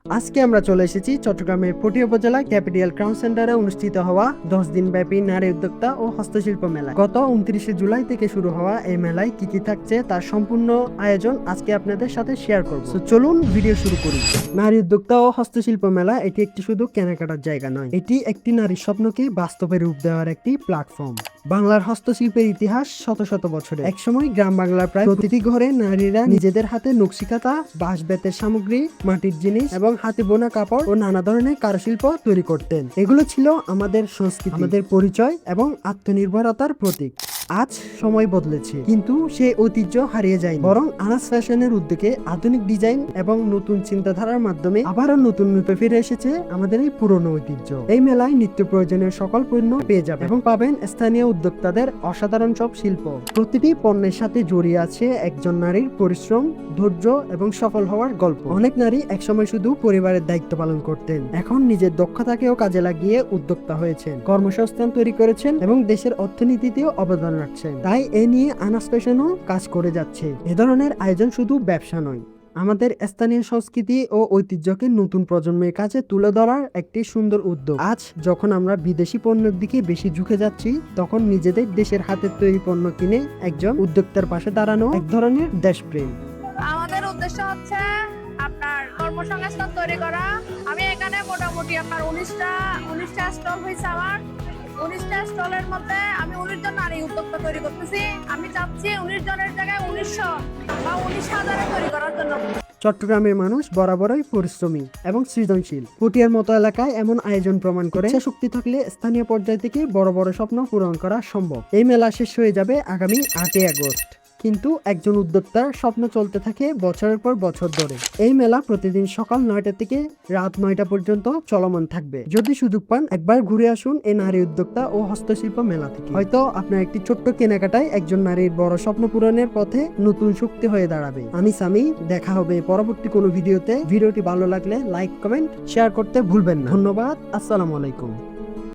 আজকে আমরা চলে এসেছি চট্টগ্রামের পটিয়া উপজেলা ক্যাপিটাল ক্রাউন সেন্টারে অনুষ্ঠিত হওয়া 10 দিন ব্যাপী নারী উদ্যোক্তা ও হস্তশিল্প মেলা। গত 29 জুলাই থেকে শুরু হওয়া এই মেলায় কি কি থাকছে তার সম্পূর্ণ আয়োজন আজকে আপনাদের সাথে শেয়ার করব। চলুন ভিডিও শুরু করি। নারী উদ্যোক্তা ও হস্তশিল্প মেলা এটি একটি শুধু কেনাকাটার জায়গা নয়, এটি একটি নারীর স্বপ্নকে বাস্তবে রূপ দেওয়ার একটি প্ল্যাটফর্ম। বাংলার হস্তশিল্পের ইতিহাস শত শত বছরে। একসময় গ্রাম বাংলার প্রায় প্রতিটি ঘরে নারীরা নিজেদের হাতে নকশিকাঁথা, বাঁশ বেতের সামগ্রী, মাটির জিনিস এবং হাতে বোনা কাপড় ও নানা ধরনের কারুশিল্প তৈরি করতেন। এগুলো ছিল আমাদের সংস্কৃতি, আমাদের পরিচয় এবং আত্মনির্ভরতার প্রতীক। আজ সময় বদলেছে, কিন্তু সে ঐতিহ্য হারিয়ে যায়নি, বরং আনাস ফ্যাশনের উদ্যোগে আধুনিক ডিজাইন এবং নতুন চিন্তাধারার মাধ্যমে আবারও নতুন রূপে ফিরে এসেছে আমাদের এই পুরনো ঐতিহ্য। এই মেলায় নিত্য প্রয়োজনীয় সকল পণ্য পেয়ে যাবেন এবং পাবেন স্থানীয় উদ্যোক্তাদের অসাধারণ সব শিল্প। প্রতিটি পণ্যের সাথে জড়িয়ে আছে একজন নারীর পরিশ্রম, ধৈর্য এবং সফল হওয়ার গল্প। অনেক নারী একসময় শুধু পরিবারের দায়িত্ব পালন করতেন, এখন নিজের দক্ষতাকেও কাজে লাগিয়ে উদ্যোক্তা হয়েছেন, কর্মসংস্থান তৈরি করেছেন এবং দেশের অর্থনীতিতেও অবদান রাখছেন। তাই এ নিয়ে আনাস ফ্যাশনও কাজ করে যাচ্ছে। এ ধরনের আয়োজন শুধু ব্যবসা নয়, আমাদের স্থানীয় সংস্কৃতি ও ঐতিহ্যকে নতুন প্রজন্মের কাছে তুলে ধরার একটি সুন্দর উদ্যোগ। আজ যখন আমরা বিদেশি পণ্যের দিকে বেশি ঝুঁকে যাচ্ছি, তখন নিজেদের দেশের হাতের তৈরি পণ্য কিনে একজন উদ্যোক্তার পাশে দাঁড়ানো এক ধরনের দেশপ্রেম। আমাদের উদ্দেশ্য হচ্ছে আপনার কর্মসংস্থান তৈরি করা। আমি এখানে মোটামুটি আপনার 19টা স্টল হয়েছে আমার। 19টা স্টলের মধ্যে আমি 19 জন নারী উদ্যোক্তা তৈরি করতেছি। আমি চাচ্ছি 19 জনের জায়গায় 1900 বা 19,000 তৈরি করার জন্য। চট্টগ্রামের মানুষ বরাবরই পরিশ্রমী এবং সৃজনশীল। পটিয়ার মতো এলাকায় এমন আয়োজন প্রমাণ করে শক্তি থাকলে স্থানীয় পর্যায় থেকে বড় বড় স্বপ্ন পূরণ করা সম্ভব। এই মেলা শেষ হয়ে যাবে আগামী 8 আগস্ট, কিন্তু একজন উদ্যোক্তার স্বপ্ন চলতে থাকে বছরের পর বছর ধরে। এই মেলা প্রতিদিন সকাল 9টা থেকে রাত 9টা পর্যন্ত চলমান থাকবে। যদি সুযোগ পান, একবার ঘুরে আসুন এই নারী উদ্যোক্তা ও হস্তশিল্প মেলা থেকে। হয়তো আপনার একটি ছোট্ট কেনাকাটায় একজন নারীর বড় স্বপ্ন পূরণের পথে নতুন শক্তি হয়ে দাঁড়াবে। আমি সামি, দেখা হবে পরবর্তী কোনো ভিডিওতে। ভিডিওটি ভালো লাগলে লাইক, কমেন্ট, শেয়ার করতে ভুলবেন না। ধন্যবাদ। আসসালামু আলাইকুম।